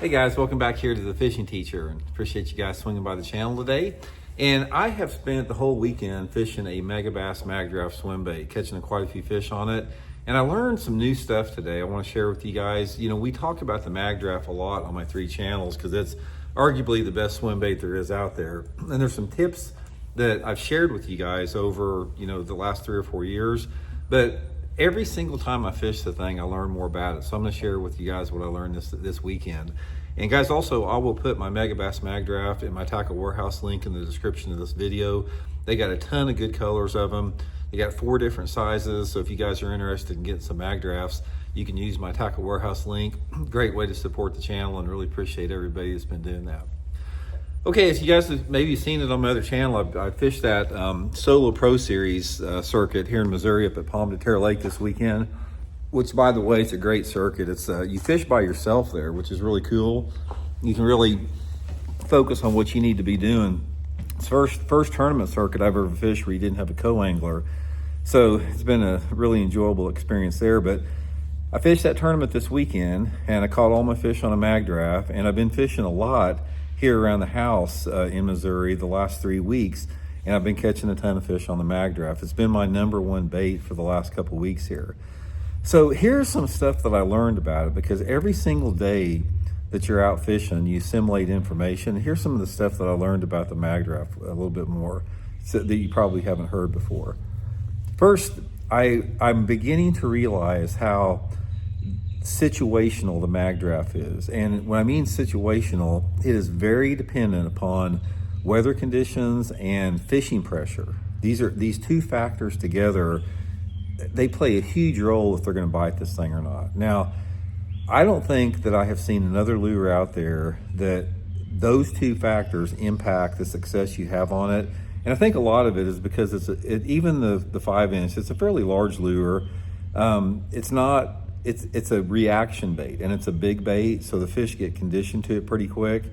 Hey guys, welcome back here to the Fishing Teacher, and appreciate you guys swinging by the channel today. And I have spent the whole weekend fishing a Megabass Magdraft swim bait, catching quite a few fish on it. And I learned some new stuff today I want to share with you guys. You know, we talk about the Magdraft a lot on my 3 channels because it's arguably the best swim bait there is out there. And there's some tips that I've shared with you guys over, the last 3 or 4 years. But every single time I fish the thing, I learn more about it. So I'm going to share with you guys what I learned this weekend. And guys, also, I will put my Megabass Magdraft and my Tackle Warehouse link in the description of this video. They got a ton of good colors of them. They got 4 different sizes. So if you guys are interested in getting some Magdrafts, you can use my Tackle Warehouse link. Great way to support the channel, and really appreciate everybody that's been doing that. Okay, as you guys have maybe seen it on my other channel, I fished that Solo Pro Series circuit here in Missouri up at Palm de Terre Lake this weekend, which, by the way, it's a great circuit. It's you fish by yourself there, which is really cool. You can really focus on what you need to be doing. It's first tournament circuit I've ever fished where you didn't have a co-angler. So it's been a really enjoyable experience there. But I fished that tournament this weekend, and I caught all my fish on a Magdraft, and I've been fishing a lot here around the house in Missouri the last 3 weeks, and I've been catching a ton of fish on the Magdraft. It's been my #1 bait for the last couple weeks here. So here's some stuff that I learned about it, because every single day that you're out fishing, you assimilate information. Here's some of the stuff that I learned about the Magdraft a little bit more that you probably haven't heard before. First, I'm beginning to realize how situational the Magdraft is. And when I mean situational, it is very dependent upon weather conditions and fishing pressure. These 2 factors together, they play a huge role if they're going to bite this thing or not. Now, I don't think that I have seen another lure out there that those 2 factors impact the success you have on it. And I think a lot of it is because even the 5-inch, it's a fairly large lure. It's a reaction bait, and it's a big bait, so the fish get conditioned to it pretty quick.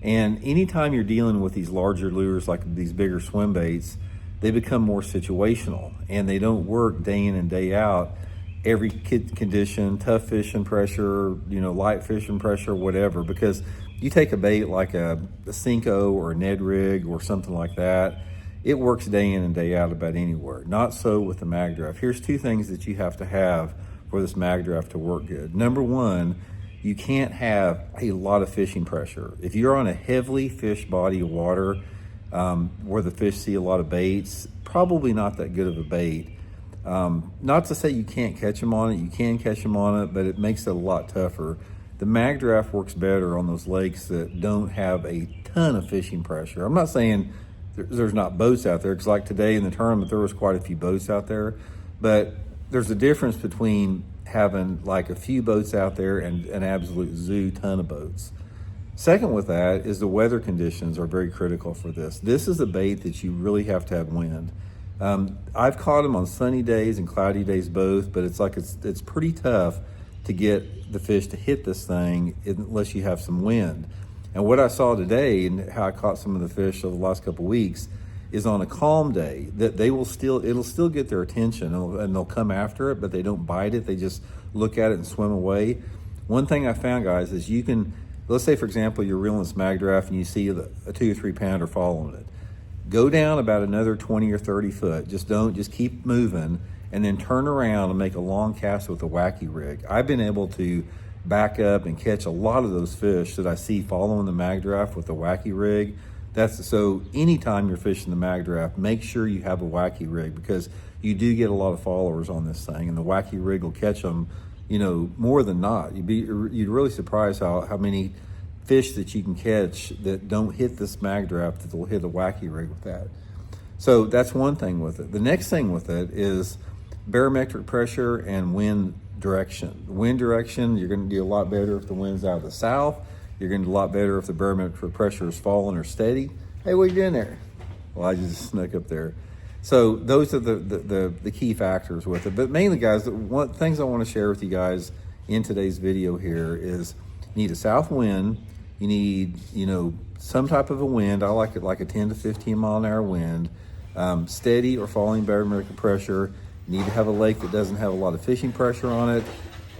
And anytime you're dealing with these larger lures, like these bigger swim baits, they become more situational, and they don't work day in and day out. Every condition, tough fishing pressure, light fishing pressure, whatever, because you take a bait like a Cinco or a Ned rig or something like that, it works day in and day out about anywhere. Not so with the Magdraft. Here's 2 things that you have to have for this Magdraft to work good. Number 1, you can't have a lot of fishing pressure. If you're on a heavily fished body of water where the fish see a lot of baits, probably not that good of a bait. Not to say you can't catch them on it, you can catch them on it, but it makes it a lot tougher. The Magdraft works better on those lakes that don't have a ton of fishing pressure. I'm not saying there's not boats out there, because like today in the tournament, there was quite a few boats out there, but there's a difference between having like a few boats out there and an absolute zoo ton of boats. Second with that is the weather conditions are very critical for this. This is a bait that you really have to have wind. I've caught them on sunny days and cloudy days both, but it's pretty tough to get the fish to hit this thing unless you have some wind. And what I saw today and how I caught some of the fish over the last couple of weeks is on a calm day that it'll still get their attention, and they'll come after it, but they don't bite it. They just look at it and swim away. One thing I found, guys, is you can, let's say for example, you're reeling this Magdraft and you see a 2 or 3 pounder following it. Go down about another 20 or 30 foot. Just keep moving, and then turn around and make a long cast with a wacky rig. I've been able to back up and catch a lot of those fish that I see following the Magdraft with the wacky rig. So anytime you're fishing the Magdraft, make sure you have a wacky rig, because you do get a lot of followers on this thing, and the wacky rig will catch them, more than not. You'd really surprised how many fish that you can catch that don't hit this Magdraft that will hit a wacky rig with that. So that's one thing with it. The next thing with it is barometric pressure and wind direction. Wind direction, you're going to do a lot better if the wind's out of the south. You're going to do a lot better if the barometric pressure is falling or steady. Hey, what are you doing there? Well, I just snuck up there. So those are the key factors with it. But mainly, guys, one things I want to share with you guys in today's video here is you need a south wind. You need, some type of a wind. I like it like a 10 to 15 mile an hour wind. Steady or falling barometric pressure. You need to have a lake that doesn't have a lot of fishing pressure on it.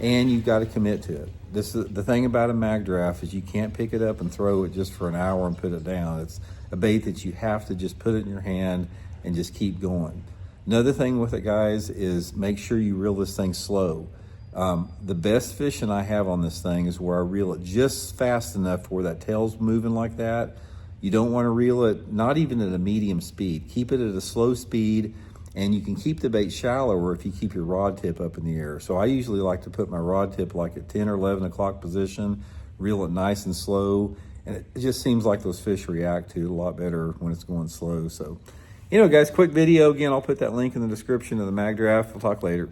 and you've got to commit to it. This is the thing about a Magdraft, is you can't pick it up and throw it just for an hour and put it down. It's a bait that you have to just put it in your hand and just keep going. Another thing with it, guys, is make sure you reel this thing slow. The best fishing I have on this thing is where I reel it just fast enough where that tail's moving like that. You don't want to reel it, not even at a medium speed. Keep it at a slow speed, and you can keep the bait shallower if you keep your rod tip up in the air. So I usually like to put my rod tip like at 10 or 11 o'clock position, reel it nice and slow, and it just seems like those fish react to it a lot better when it's going slow. So, guys, quick video. Again, I'll put that link in the description of the Magdraft. We'll talk later.